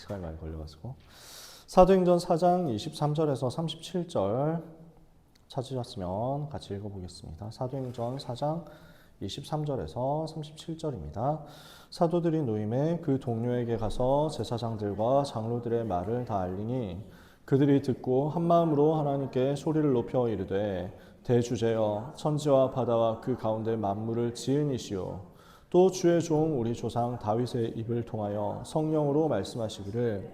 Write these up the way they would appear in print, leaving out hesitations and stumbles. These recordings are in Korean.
시간이 많이 걸려가지고. 사도행전 4장 23절에서 37절 찾으셨으면 같이 읽어보겠습니다. 사도행전 4장 23절에서 37절입니다. 사도들이 노임에 그 동료에게 가서 제사장들과 장로들의 말을 다 알리니 그들이 듣고 한마음으로 하나님께 소리를 높여 이르되 대주제여 천지와 바다와 그 가운데 만물을 지은 이시오 또 주의 종 우리 조상 다윗의 입을 통하여 성령으로 말씀하시기를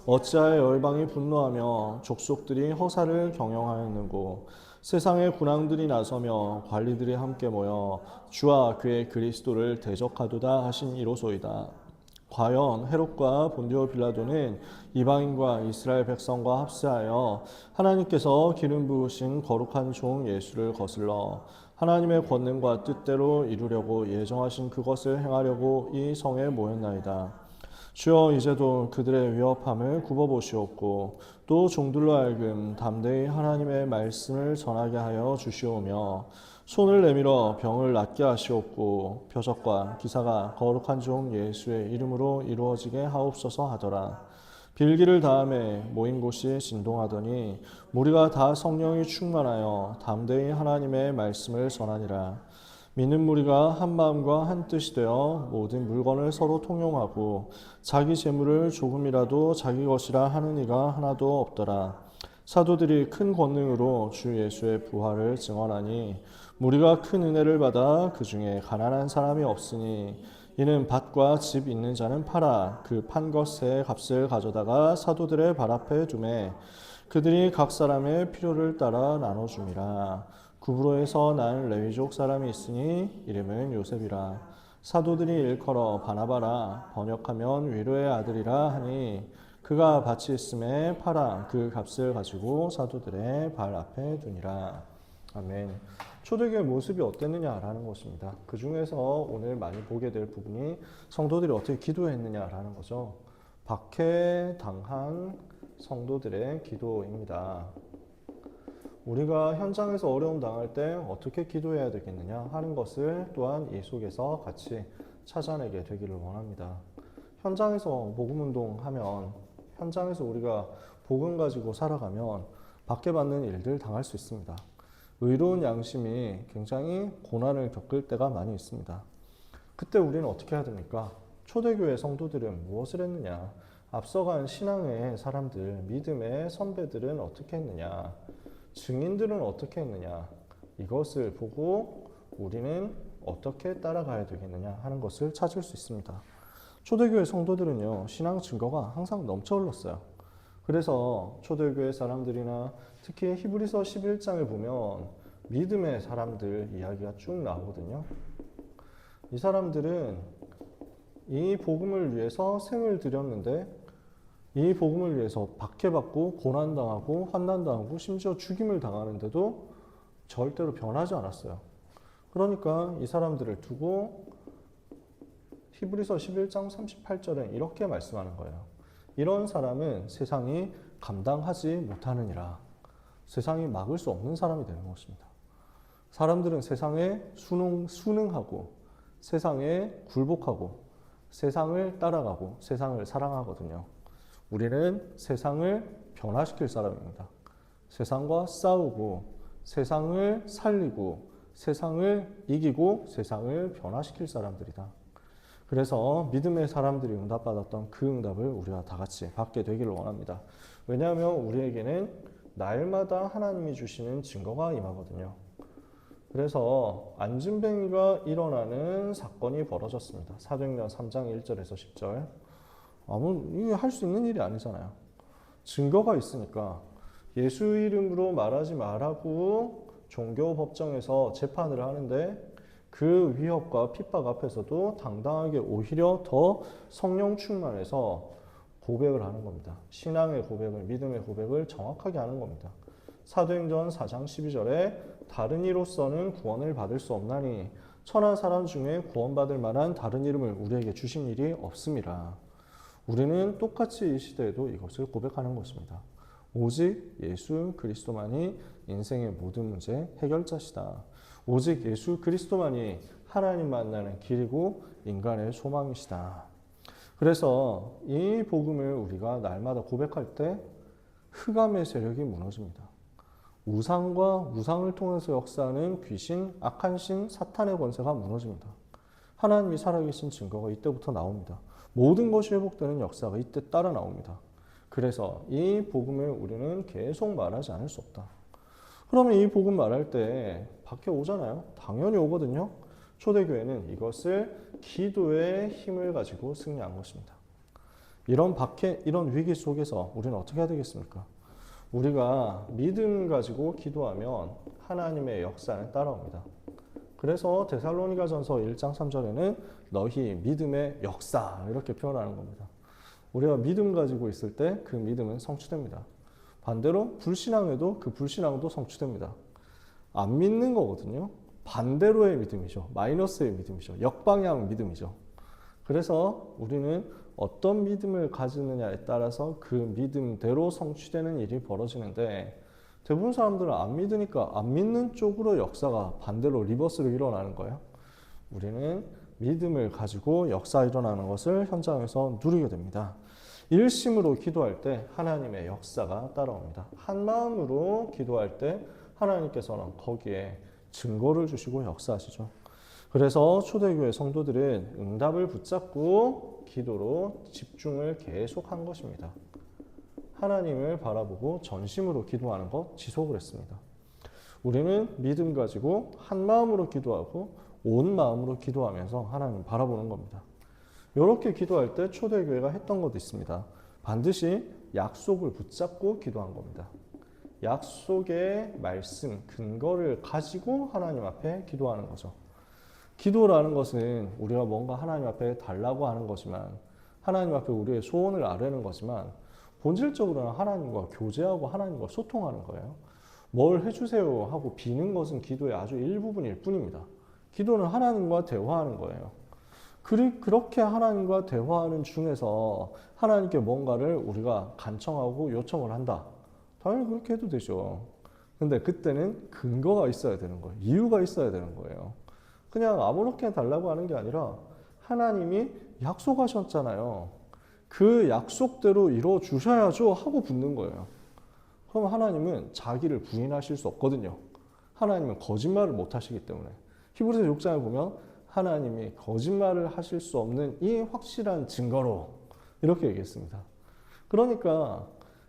어찌하여 열방이 분노하며 족속들이 허사를 경영하였는고 세상의 군왕들이 나서며 관리들이 함께 모여 주와 그의 그리스도를 대적하도다 하신 이로소이다. 과연 헤롯과 본디오 빌라도는 이방인과 이스라엘 백성과 합세하여 하나님께서 기름 부으신 거룩한 종 예수를 거슬러 하나님의 권능과 뜻대로 이루려고 예정하신 그것을 행하려고 이 성에 모였나이다. 주여 이제도 그들의 위협함을 굽어보시옵고 또 종들로 하여금 담대히 하나님의 말씀을 전하게 하여 주시오며 손을 내밀어 병을 낫게 하시옵고 표적과 기사가 거룩한 종 예수의 이름으로 이루어지게 하옵소서 하더라. 빌기를 다음에 모인 곳이 진동하더니 무리가 다 성령이 충만하여 담대히 하나님의 말씀을 전하니라. 믿는 무리가 한 마음과 한 뜻이 되어 모든 물건을 서로 통용하고 자기 재물을 조금이라도 자기 것이라 하는 이가 하나도 없더라. 사도들이 큰 권능으로 주 예수의 부활을 증언하니 무리가 큰 은혜를 받아 그 중에 가난한 사람이 없으니 이는 밭과 집 있는 자는 팔아 그 판 것의 값을 가져다가 사도들의 발 앞에 두매 그들이 각 사람의 필요를 따라 나눠줌이라. 구브로에서 난 레위족 사람이 있으니 이름은 요셉이라. 사도들이 일컬어 바나바라 번역하면 위로의 아들이라 하니 그가 밭이 있음에 팔아 그 값을 가지고 사도들의 발 앞에 두니라. 아멘. 초대교회 모습이 어땠느냐라는 것입니다. 그 중에서 오늘 많이 보게 될 부분이 성도들이 어떻게 기도했느냐라는 거죠. 박해당한 성도들의 기도입니다. 우리가 현장에서 어려움 당할 때 어떻게 기도해야 되겠느냐 하는 것을 또한 이 속에서 같이 찾아내게 되기를 원합니다. 현장에서 복음운동 하면 현장에서 우리가 복음 가지고 살아가면 박해받는 일들 당할 수 있습니다. 의로운 양심이 굉장히 고난을 겪을 때가 많이 있습니다. 그때 우리는 어떻게 해야 됩니까? 초대교회 성도들은 무엇을 했느냐? 앞서간 신앙의 사람들, 믿음의 선배들은 어떻게 했느냐? 증인들은 어떻게 했느냐? 이것을 보고 우리는 어떻게 따라가야 되겠느냐 하는 것을 찾을 수 있습니다. 초대교회 성도들은요, 신앙 증거가 항상 넘쳐 흘렀어요. 그래서 초대교회 사람들이나 특히 히브리서 11장을 보면 믿음의 사람들 이야기가 쭉 나오거든요. 이 사람들은 이 복음을 위해서 생을 들였는데 이 복음을 위해서 박해받고 고난당하고 환난당하고 심지어 죽임을 당하는데도 절대로 변하지 않았어요. 그러니까 이 사람들을 두고 히브리서 11장 38절에 이렇게 말씀하는 거예요. 이런 사람은 세상이 감당하지 못하느니라. 세상이 막을 수 없는 사람이 되는 것입니다. 사람들은 세상에 순응하고 세상에 굴복하고 세상을 따라가고 세상을 사랑하거든요. 우리는 세상을 변화시킬 사람입니다. 세상과 싸우고 세상을 살리고 세상을 이기고 세상을 변화시킬 사람들이다. 그래서 믿음의 사람들이 응답받았던 그 응답을 우리가 다 같이 받게 되기를 원합니다. 왜냐하면 우리에게는 날마다 하나님이 주시는 증거가 임하거든요. 그래서 안진뱅이가 일어나는 사건이 벌어졌습니다. 사도행전 3장 1절에서 10절. 이게 할 수 있는 일이 아니잖아요. 증거가 있으니까 예수 이름으로 말하지 말라고 종교 법정에서 재판을 하는데 그 위협과 핍박 앞에서도 당당하게 오히려 더 성령 충만해서 고백을 하는 겁니다. 신앙의 고백을, 믿음의 고백을 정확하게 하는 겁니다. 사도행전 4장 12절에 다른 이로서는 구원을 받을 수 없나니 천한 사람 중에 구원받을 만한 다른 이름을 우리에게 주신 일이 없음이라. 우리는 똑같이 이 시대에도 이것을 고백하는 것입니다. 오직 예수 그리스도만이 인생의 모든 문제 해결자시다. 오직 예수 그리스도만이 하나님 만나는 길이고 인간의 소망이시다. 그래서 이 복음을 우리가 날마다 고백할 때 흑암의 세력이 무너집니다. 우상과 우상을 통해서 역사하는 귀신, 악한 신, 사탄의 권세가 무너집니다. 하나님이 살아계신 증거가 이때부터 나옵니다. 모든 것이 회복되는 역사가 이때 따라 나옵니다. 그래서 이 복음을 우리는 계속 말하지 않을 수 없다. 그러면 이 복음 말할 때 박해 오잖아요. 당연히 오거든요. 초대교회는 이것을 기도의 힘을 가지고 승리한 것입니다. 이런 박해, 이런 위기 속에서 우리는 어떻게 해야 되겠습니까? 우리가 믿음 가지고 기도하면 하나님의 역사는 따라옵니다. 그래서 데살로니가전서 1장 3절에는 너희 믿음의 역사 이렇게 표현하는 겁니다. 우리가 믿음 가지고 있을 때 그 믿음은 성취됩니다. 반대로 불신앙에도 그 불신앙도 성취됩니다. 안 믿는 거거든요. 반대로의 믿음이죠. 마이너스의 믿음이죠. 역방향 믿음이죠. 그래서 우리는 어떤 믿음을 가지느냐에 따라서 그 믿음대로 성취되는 일이 벌어지는데 대부분 사람들은 안 믿으니까 안 믿는 쪽으로 역사가 반대로 리버스로 일어나는 거예요. 우리는 믿음을 가지고 역사 일어나는 것을 현장에서 누리게 됩니다. 일심으로 기도할 때 하나님의 역사가 따라옵니다. 한 마음으로 기도할 때 하나님께서는 거기에 증거를 주시고 역사하시죠. 그래서 초대교회 성도들은 응답을 붙잡고 기도로 집중을 계속한 것입니다. 하나님을 바라보고 전심으로 기도하는 것 지속을 했습니다. 우리는 믿음 가지고 한 마음으로 기도하고 온 마음으로 기도하면서 하나님을 바라보는 겁니다. 이렇게 기도할 때 초대교회가 했던 것도 있습니다. 반드시 약속을 붙잡고 기도한 겁니다. 약속의 말씀, 근거를 가지고 하나님 앞에 기도하는 거죠. 기도라는 것은 우리가 뭔가 하나님 앞에 달라고 하는 거지만 하나님 앞에 우리의 소원을 아뢰는 거지만 본질적으로는 하나님과 교제하고 하나님과 소통하는 거예요. 뭘 해주세요 하고 비는 것은 기도의 아주 일부분일 뿐입니다. 기도는 하나님과 대화하는 거예요. 그렇게 하나님과 대화하는 중에서 하나님께 뭔가를 우리가 간청하고 요청을 한다. 당연히 그렇게 해도 되죠. 근데 그때는 근거가 있어야 되는 거예요. 이유가 있어야 되는 거예요. 그냥 아무렇게 달라고 하는 게 아니라 하나님이 약속하셨잖아요. 그 약속대로 이루어 주셔야죠 하고 붙는 거예요. 그럼 하나님은 자기를 부인하실 수 없거든요. 하나님은 거짓말을 못 하시기 때문에. 히브리서 6장에 보면 하나님이 거짓말을 하실 수 없는 이 확실한 증거로 이렇게 얘기했습니다. 그러니까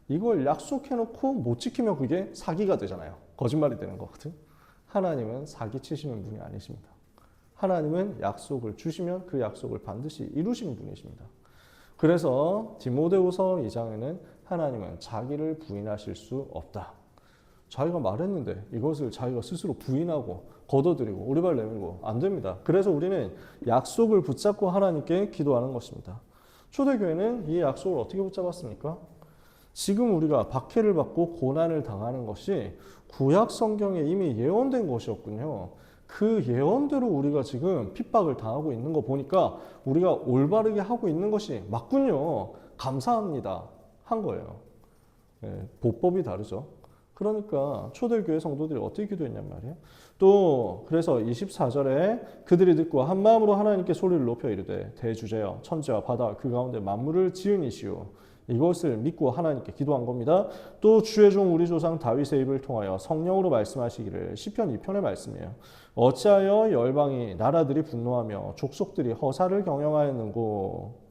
이걸 약속해놓고 못 지키면 그게 사기가 되잖아요. 거짓말이 되는 거거든. 하나님은 사기치시는 분이 아니십니다. 하나님은 약속을 주시면 그 약속을 반드시 이루시는 분이십니다. 그래서 디모데후서 2장에는 하나님은 자기를 부인하실 수 없다. 자기가 말했는데 이것을 자기가 스스로 부인하고 걷어들이고 오리발 내밀고 안 됩니다. 그래서 우리는 약속을 붙잡고 하나님께 기도하는 것입니다. 초대교회는 이 약속을 어떻게 붙잡았습니까? 지금 우리가 박해를 받고 고난을 당하는 것이 구약 성경에 이미 예언된 것이었군요. 그 예언대로 우리가 지금 핍박을 당하고 있는 거 보니까 우리가 올바르게 하고 있는 것이 맞군요. 감사합니다. 한 거예요. 네, 보법이 다르죠. 그러니까 초대교회 성도들이 어떻게 기도했냔 말이에요. 또 그래서 24절에 그들이 듣고 한 마음으로 하나님께 소리를 높여 이르되 대주제여 천지와 바다 그 가운데 만물을 지은 이시오. 이것을 믿고 하나님께 기도한 겁니다. 또 주의 종 우리 조상 다윗의 입을 통하여 성령으로 말씀하시기를 시편 2편의 말씀이에요. 어찌하여 열방이 나라들이 분노하며 족속들이 허사를 경영하였는고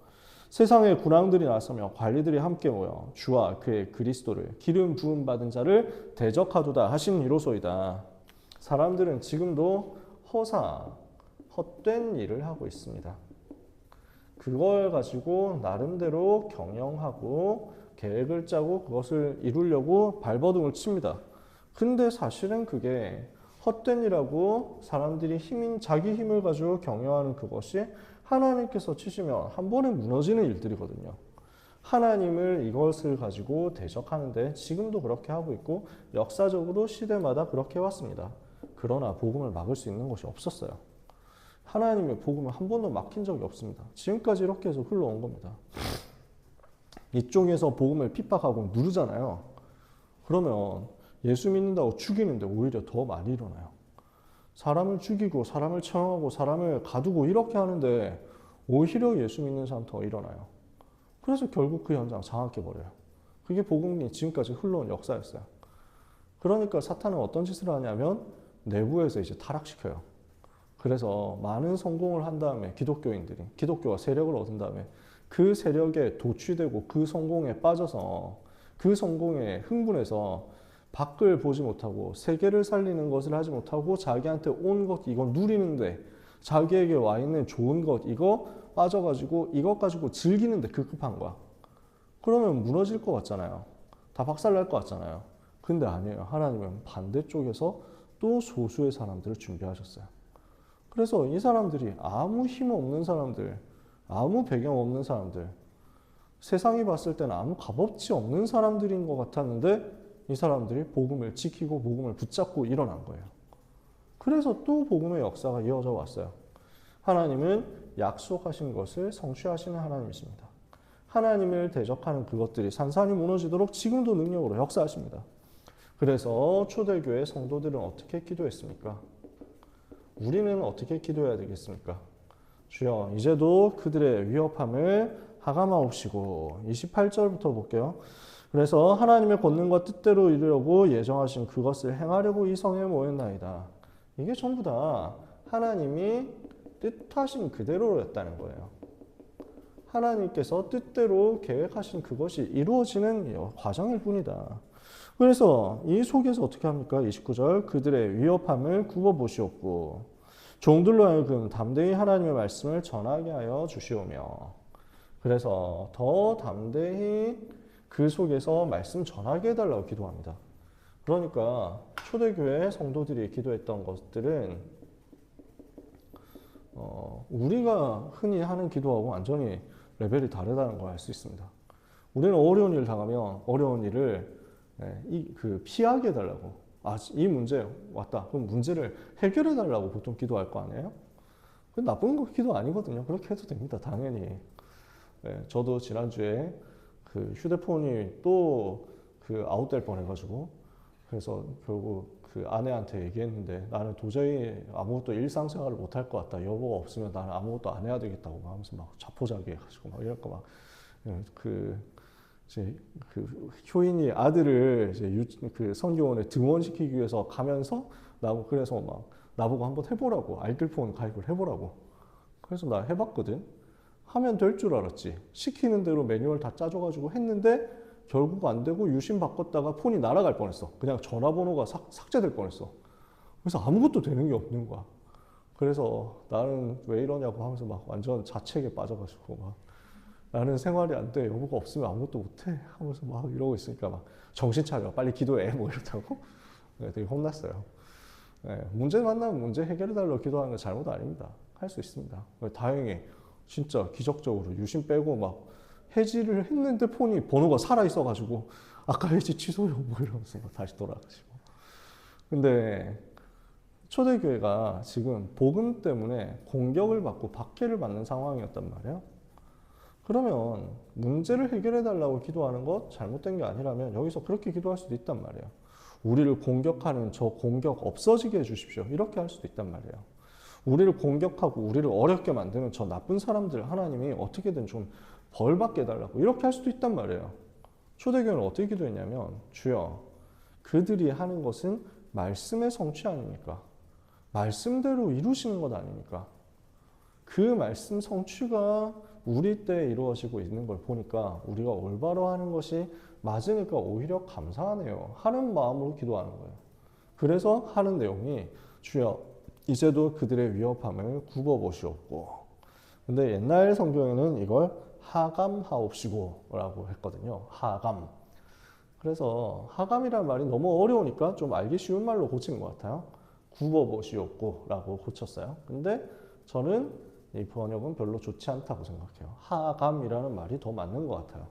세상의 군왕들이 나서며 관리들이 함께 모여 주와 그의 그리스도를 기름 부음 받은 자를 대적하도다 하신 이로소이다. 사람들은 지금도 헛된 일을 하고 있습니다. 그걸 가지고 나름대로 경영하고 계획을 짜고 그것을 이루려고 발버둥을 칩니다. 근데 사실은 그게 헛된 일하고 사람들이 자기 힘을 가지고 경영하는 그것이 하나님께서 치시면 한 번에 무너지는 일들이거든요. 하나님을 이것을 가지고 대적하는데 지금도 그렇게 하고 있고 역사적으로 시대마다 그렇게 해왔습니다. 그러나 복음을 막을 수 있는 것이 없었어요. 하나님의 복음을 한 번도 막힌 적이 없습니다. 지금까지 이렇게 해서 흘러온 겁니다. 이쪽에서 복음을 핍박하고 누르잖아요. 그러면 예수 믿는다고 죽이는데 오히려 더 많이 일어나요. 사람을 죽이고 사람을 처형하고 사람을 가두고 이렇게 하는데 오히려 예수 믿는 사람 더 일어나요. 그래서 결국 그 현장 장악해버려요. 그게 복음이 지금까지 흘러온 역사였어요. 그러니까 사탄은 어떤 짓을 하냐면 내부에서 이제 타락시켜요. 그래서 많은 성공을 한 다음에 기독교가 세력을 얻은 다음에 그 세력에 도취되고 그 성공에 빠져서 그 성공에 흥분해서 밖을 보지 못하고 세계를 살리는 것을 하지 못하고 자기한테 온 것 이거 누리는데 자기에게 와 있는 좋은 것 이거 빠져가지고 이것 가지고 즐기는데 급급한 거야. 그러면 무너질 것 같잖아요. 다 박살날 것 같잖아요. 근데 아니에요. 하나님은 반대쪽에서 또 소수의 사람들을 준비하셨어요. 그래서 이 사람들이 아무 힘 없는 사람들, 아무 배경 없는 사람들, 세상이 봤을 때는 아무 값어치 없는 사람들인 것 같았는데 이 사람들이 복음을 지키고 복음을 붙잡고 일어난 거예요. 그래서 또 복음의 역사가 이어져 왔어요. 하나님은 약속하신 것을 성취하시는 하나님이십니다. 하나님을 대적하는 그것들이 산산이 무너지도록 지금도 능력으로 역사하십니다. 그래서 초대교회 성도들은 어떻게 기도했습니까? 우리는 어떻게 기도해야 되겠습니까? 주여 이제도 그들의 위협함을 하감하옵시고 28절부터 볼게요. 그래서 하나님의 권능과 뜻대로 이루려고 예정하신 그것을 행하려고 이 성에 모였나이다. 이게 전부 다 하나님이 뜻하신 그대로였다는 거예요. 하나님께서 뜻대로 계획하신 그것이 이루어지는 과정일 뿐이다. 그래서 이 속에서 어떻게 합니까? 29절 그들의 위협함을 굽어보시옵고 종들로 하여금 담대히 하나님의 말씀을 전하게 하여 주시오며 그래서 더 담대히 그 속에서 말씀 전하게 해달라고 기도합니다. 그러니까 초대교회 성도들이 기도했던 것들은 우리가 흔히 하는 기도하고 완전히 레벨이 다르다는 걸 알 수 있습니다. 우리는 어려운 일 당하면 어려운 일을 피하게 해달라고. 이 문제 왔다. 그럼 문제를 해결해 달라고 보통 기도할 거 아니에요? 그 나쁜 거 기도 아니거든요. 그렇게 해도 됩니다. 당연히. 저도 지난주에 그 휴대폰이 또 그 아웃될 뻔해가지고 그래서 결국 그 아내한테 얘기했는데 나는 도저히 아무것도 일상생활을 못할 것 같다. 여보가 없으면 나는 아무것도 안 해야 되겠다고 하면서 막 자포자기 해가지고 막 이럴 거 막 이제 그 효인이 아들을 이제 그 선교원에 등원시키기 위해서 가면서 그래서 막 나보고 한번 해보라고 알뜰폰 가입을 해보라고. 그래서 나 해봤거든. 하면 될 줄 알았지. 시키는 대로 매뉴얼 다 짜줘가지고 했는데 결국 안 되고 유심 바꿨다가 폰이 날아갈 뻔했어. 그냥 전화번호가 삭제될 뻔했어. 그래서 아무것도 되는 게 없는 거야. 그래서 나는 왜 이러냐고 하면서 막 완전 자책에 빠져가지고 막 나는 생활이 안 돼. 여보가 없으면 아무것도 못해. 하면서 막 이러고 있으니까 막 정신 차려. 빨리 기도해. 뭐 이렇다고. 되게 혼났어요. 문제 만나면 문제 해결해달라고 기도하는 건 잘못 아닙니다. 할 수 있습니다. 다행히 진짜 기적적으로 유심 빼고 막 해지를 했는데 폰이 번호가 살아있어가지고 아까 해지 취소요. 뭐 이러면서 막 다시 돌아가시고. 근데 초대교회가 지금 복음 때문에 공격을 받고 박해를 받는 상황이었단 말이에요. 그러면 문제를 해결해 달라고 기도하는 것 잘못된 게 아니라면 여기서 그렇게 기도할 수도 있단 말이에요. 우리를 공격하는 저 공격 없어지게 해주십시오. 이렇게 할 수도 있단 말이에요. 우리를 공격하고 우리를 어렵게 만드는 저 나쁜 사람들 하나님이 어떻게든 좀 벌받게 해달라고 이렇게 할 수도 있단 말이에요. 초대교회는 어떻게 기도했냐면 주여 그들이 하는 것은 말씀의 성취 아닙니까? 말씀대로 이루시는 것 아닙니까? 그 말씀 성취가 우리 때 이루어지고 있는 걸 보니까 우리가 올바로 하는 것이 맞으니까 오히려 감사하네요. 하는 마음으로 기도하는 거예요. 그래서 하는 내용이 주여 이제도 그들의 위협함을 굽어보시옵고. 근데 옛날 성경에는 이걸 하감하옵시고 라고 했거든요. 하감. 그래서 하감이라는 말이 너무 어려우니까 좀 알기 쉬운 말로 고친 것 같아요. 굽어보시옵고 라고 고쳤어요. 근데 저는 이 번역은 별로 좋지 않다고 생각해요. 하감이라는 말이 더 맞는 것 같아요.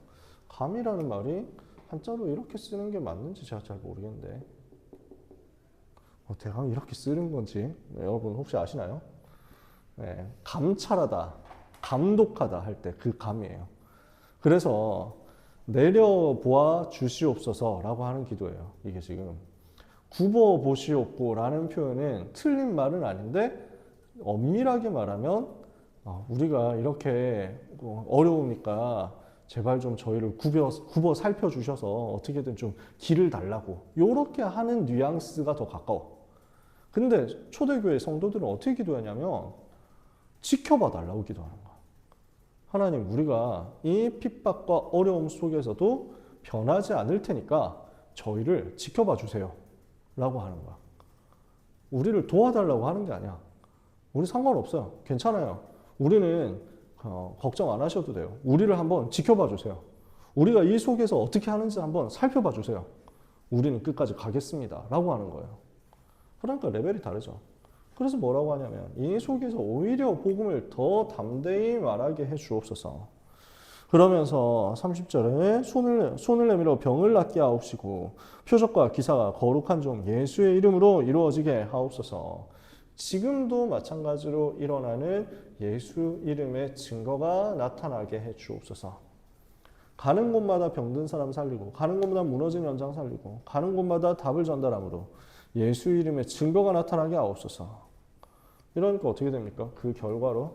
감이라는 말이 한자로 이렇게 쓰는 게 맞는지 제가 잘 모르겠는데 대강 이렇게 쓰는 건지 여러분 혹시 아시나요? 감찰하다, 감독하다 할 때 그 감이에요. 그래서 내려보아 주시옵소서라고 하는 기도예요. 이게 지금 굽어보시옵고라는 표현은 틀린 말은 아닌데 엄밀하게 말하면 우리가 이렇게 어려우니까 제발 좀 저희를 굽어 살펴주셔서 어떻게든 좀 길을 달라고 이렇게 하는 뉘앙스가 더 가까워. 근데 초대교회 성도들은 어떻게 기도하냐면 지켜봐 달라고 기도하는 거야. 하나님, 우리가 이 핍박과 어려움 속에서도 변하지 않을 테니까 저희를 지켜봐 주세요 라고 하는 거야. 우리를 도와달라고 하는 게 아니야. 우리 상관없어요. 괜찮아요. 우리는 걱정 안 하셔도 돼요. 우리를 한번 지켜봐 주세요. 우리가 이 속에서 어떻게 하는지 한번 살펴봐 주세요. 우리는 끝까지 가겠습니다 라고 하는 거예요. 그러니까 레벨이 다르죠. 그래서 뭐라고 하냐면 이 속에서 오히려 복음을 더 담대히 말하게 해 주옵소서. 그러면서 30절에 손을 내밀어 병을 낫게 하옵시고 표적과 기사가 거룩한 종 예수의 이름으로 이루어지게 하옵소서. 지금도 마찬가지로 일어나는 예수 이름의 증거가 나타나게 해 주옵소서. 가는 곳마다 병든 사람 살리고 가는 곳마다 무너진 연장 살리고 가는 곳마다 답을 전달함으로 예수 이름의 증거가 나타나게 하옵소서. 이러니까 어떻게 됩니까? 그 결과로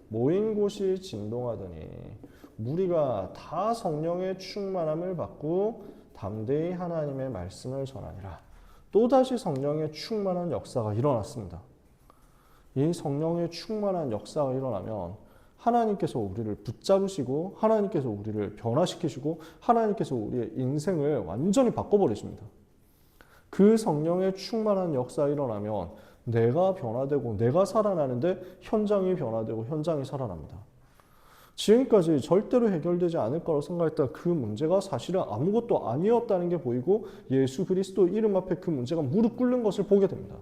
모인 곳이 진동하더니 무리가 다 성령의 충만함을 받고 담대히 하나님의 말씀을 전하니라. 또다시 성령의 충만한 역사가 일어났습니다. 이 성령의 충만한 역사가 일어나면 하나님께서 우리를 붙잡으시고 하나님께서 우리를 변화시키시고 하나님께서 우리의 인생을 완전히 바꿔버리십니다. 그 성령의 충만한 역사가 일어나면 내가 변화되고 내가 살아나는데 현장이 변화되고 현장이 살아납니다. 지금까지 절대로 해결되지 않을 거라고 생각했던 그 문제가 사실은 아무것도 아니었다는 게 보이고 예수 그리스도 이름 앞에 그 문제가 무릎 꿇는 것을 보게 됩니다.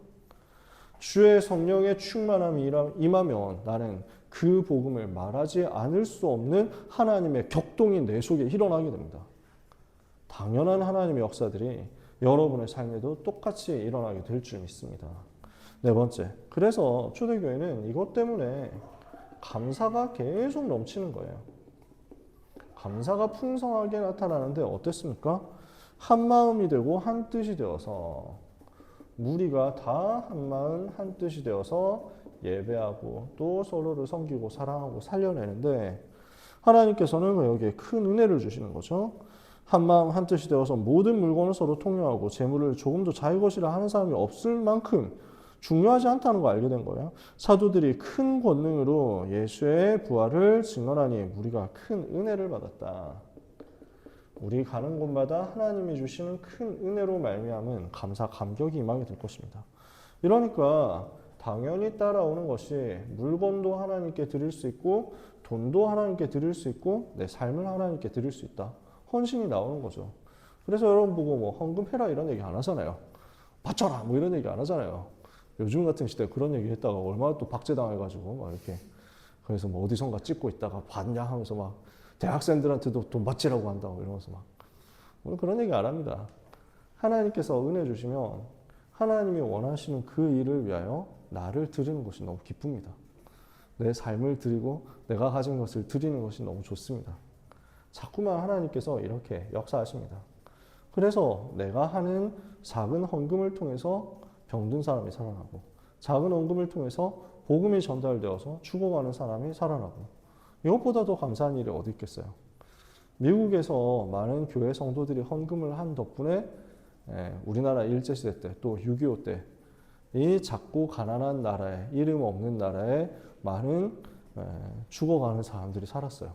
주의 성령의 충만함이 임하면 나는 그 복음을 말하지 않을 수 없는 하나님의 격동이 내 속에 일어나게 됩니다. 당연한 하나님의 역사들이 여러분의 삶에도 똑같이 일어나게 될 줄 믿습니다. 네 번째, 그래서 초대교회는 이것 때문에 감사가 계속 넘치는 거예요. 감사가 풍성하게 나타나는데 어땠습니까? 한 마음이 되고 한 뜻이 되어서 무리가 다 한 마음 한 뜻이 되어서 예배하고 또 서로를 섬기고 사랑하고 살려내는데 하나님께서는 여기에 큰 은혜를 주시는 거죠. 한 마음 한 뜻이 되어서 모든 물건을 서로 통용하고 재물을 조금도 자기 것이라 하는 사람이 없을 만큼 중요하지 않다는 거 알게 된 거예요. 사도들이 큰 권능으로 예수의 부활을 증언하니 우리가 큰 은혜를 받았다. 우리 가는 곳마다 하나님이 주시는 큰 은혜로 말미암은 감사 감격이 임하게 될 것입니다. 이러니까 당연히 따라오는 것이 물건도 하나님께 드릴 수 있고 돈도 하나님께 드릴 수 있고 내 삶을 하나님께 드릴 수 있다. 헌신이 나오는 거죠. 그래서 여러분 보고 뭐 헌금해라 이런 얘기 안 하잖아요. 바쳐라 뭐 이런 얘기 안 하잖아요. 요즘 같은 시대에 그런 얘기 했다가 얼마나 또 박제당해가지고 막 이렇게 그래서 뭐 어디선가 찍고 있다가 봤냐 하면서 막 대학생들한테도 돈 바치라고 한다고 이러면서 막 오늘 그런 얘기 안 합니다. 하나님께서 은혜 주시면 하나님이 원하시는 그 일을 위하여 나를 드리는 것이 너무 기쁩니다. 내 삶을 드리고 내가 가진 것을 드리는 것이 너무 좋습니다. 자꾸만 하나님께서 이렇게 역사하십니다. 그래서 내가 하는 작은 헌금을 통해서 병든 사람이 살아나고 작은 헌금을 통해서 복음이 전달되어서 죽어가는 사람이 살아나고 이것보다 더 감사한 일이 어디 있겠어요. 미국에서 많은 교회 성도들이 헌금을 한 덕분에 우리나라 일제시대 때 또 6.25 때 이 작고 가난한 나라에 이름 없는 나라에 많은 죽어가는 사람들이 살았어요.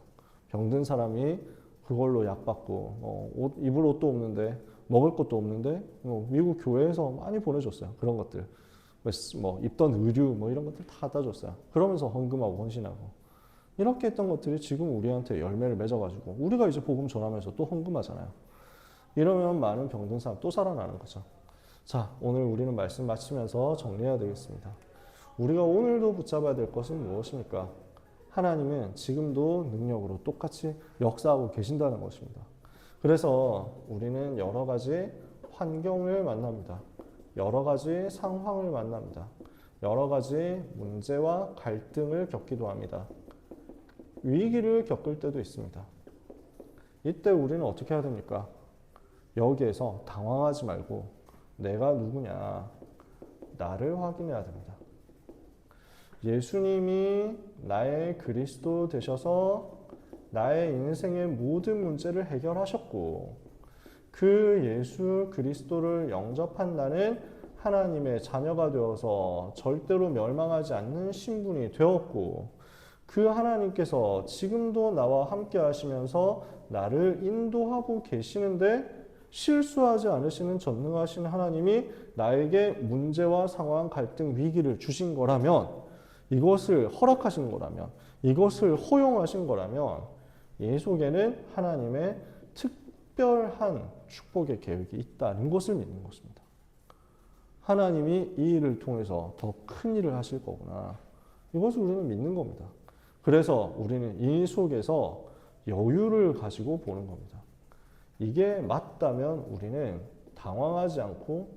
병든 사람이 그걸로 약 받고 입을 옷도 없는데 먹을 것도 없는데 미국 교회에서 많이 보내줬어요. 그런 것들 뭐 입던 의류 뭐 이런 것들 다 줬어요. 그러면서 헌금하고 헌신하고 이렇게 했던 것들이 지금 우리한테 열매를 맺어가지고 우리가 이제 복음 전하면서 또 헌금하잖아요. 이러면 많은 병든 사람 또 살아나는 거죠. 자, 오늘 우리는 말씀 마치면서 정리해야 되겠습니다. 우리가 오늘도 붙잡아야 될 것은 무엇입니까? 하나님은 지금도 능력으로 똑같이 역사하고 계신다는 것입니다. 그래서 우리는 여러 가지 환경을 만납니다. 여러 가지 상황을 만납니다. 여러 가지 문제와 갈등을 겪기도 합니다. 위기를 겪을 때도 있습니다. 이때 우리는 어떻게 해야 됩니까? 여기에서 당황하지 말고 내가 누구냐 나를 확인해야 됩니다. 예수님이 나의 그리스도 되셔서 나의 인생의 모든 문제를 해결하셨고, 그 예수 그리스도를 영접한 나는 하나님의 자녀가 되어서 절대로 멸망하지 않는 신분이 되었고, 그 하나님께서 지금도 나와 함께 하시면서 나를 인도하고 계시는데, 실수하지 않으시는 전능하신 하나님이 나에게 문제와 상황, 갈등, 위기를 주신 거라면, 이것을 허락하신 거라면, 이것을 허용하신 거라면, 이 속에는 하나님의 특별한 축복의 계획이 있다는 것을 믿는 것입니다. 하나님이 이 일을 통해서 더 큰 일을 하실 거구나. 이것을 우리는 믿는 겁니다. 그래서 우리는 이 속에서 여유를 가지고 보는 겁니다. 이게 맞다면 우리는 당황하지 않고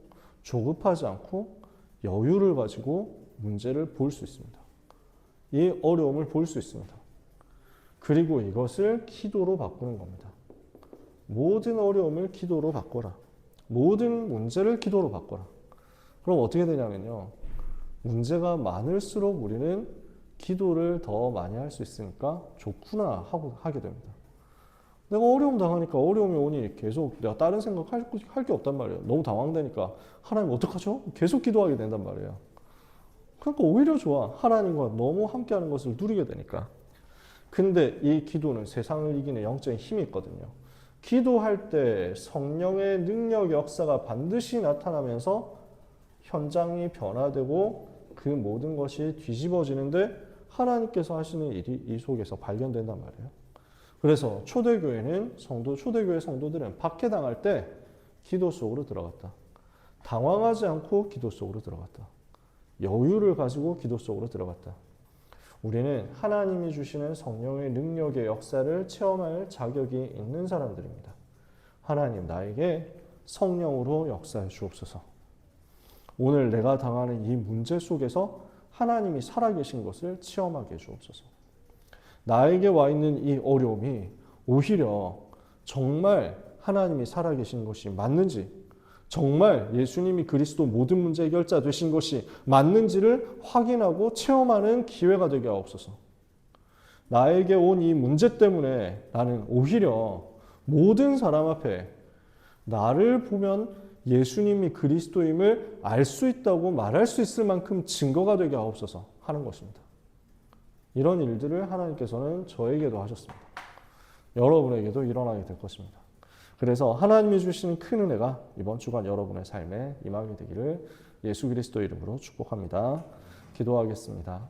조급하지 않고 여유를 가지고 문제를 볼 수 있습니다. 이 어려움을 볼 수 있습니다. 그리고 이것을 기도로 바꾸는 겁니다. 모든 어려움을 기도로 바꿔라. 모든 문제를 기도로 바꿔라. 그럼 어떻게 되냐면요. 문제가 많을수록 우리는 기도를 더 많이 할 수 있으니까 좋구나 하고 하게 됩니다. 내가 어려움 당하니까 어려움이 오니 계속 내가 다른 생각 할 게 없단 말이에요. 너무 당황되니까 하나님 어떡하죠? 계속 기도하게 된단 말이에요. 그러니까 오히려 좋아. 하나님과 너무 함께하는 것을 누리게 되니까. 근데 이 기도는 세상을 이기는 영적인 힘이 있거든요. 기도할 때 성령의 능력 역사가 반드시 나타나면서 현장이 변화되고 그 모든 것이 뒤집어지는데 하나님께서 하시는 일이 이 속에서 발견된단 말이에요. 그래서 초대교회는 초대교회 성도들은 박해당할 때 기도 속으로 들어갔다. 당황하지 않고 기도 속으로 들어갔다. 여유를 가지고 기도 속으로 들어갔다. 우리는 하나님이 주시는 성령의 능력의 역사를 체험할 자격이 있는 사람들입니다. 하나님 나에게 성령으로 역사해 주옵소서. 오늘 내가 당하는 이 문제 속에서 하나님이 살아계신 것을 체험하게 해 주옵소서. 나에게 와 있는 이 어려움이 오히려 정말 하나님이 살아계신 것이 맞는지, 정말 예수님이 그리스도 모든 문제 해결자 되신 것이 맞는지를 확인하고 체험하는 기회가 되게 하옵소서. 나에게 온 이 문제 때문에 나는 오히려 모든 사람 앞에 나를 보면 예수님이 그리스도임을 알 수 있다고 말할 수 있을 만큼 증거가 되게 하옵소서 하는 것입니다. 이런 일들을 하나님께서는 저에게도 하셨습니다. 여러분에게도 일어나게 될 것입니다. 그래서 하나님이 주시는 큰 은혜가 이번 주간 여러분의 삶에 임하게 되기를 예수 그리스도 이름으로 축복합니다. 기도하겠습니다.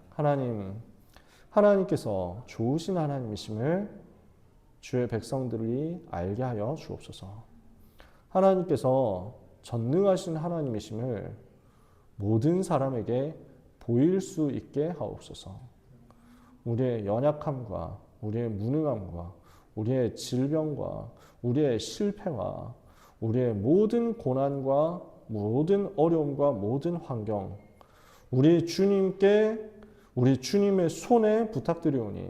하나님께서 좋으신 하나님이심을 주의 백성들이 알게 하여 주옵소서. 하나님께서 전능하신 하나님이심을 모든 사람에게 보일 수 있게 하옵소서. 우리의 연약함과 우리의 무능함과 우리의 질병과 우리의 실패와 우리의 모든 고난과 모든 어려움과 모든 환경, 우리 주님의 손에 부탁드리오니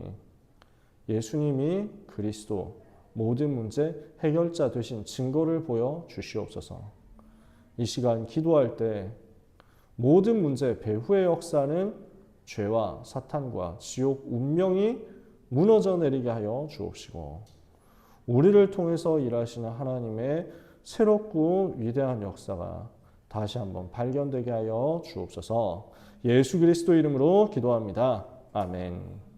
예수님이 그리스도 모든 문제 해결자 되신 증거를 보여 주시옵소서. 이 시간 기도할 때 모든 문제 배후의 역사는 죄와 사탄과 지옥 운명이 무너져 내리게 하여 주옵시고, 우리를 통해서 일하시는 하나님의 새롭고 위대한 역사가 다시 한번 발견되게 하여 주옵소서. 예수 그리스도 이름으로 기도합니다. 아멘.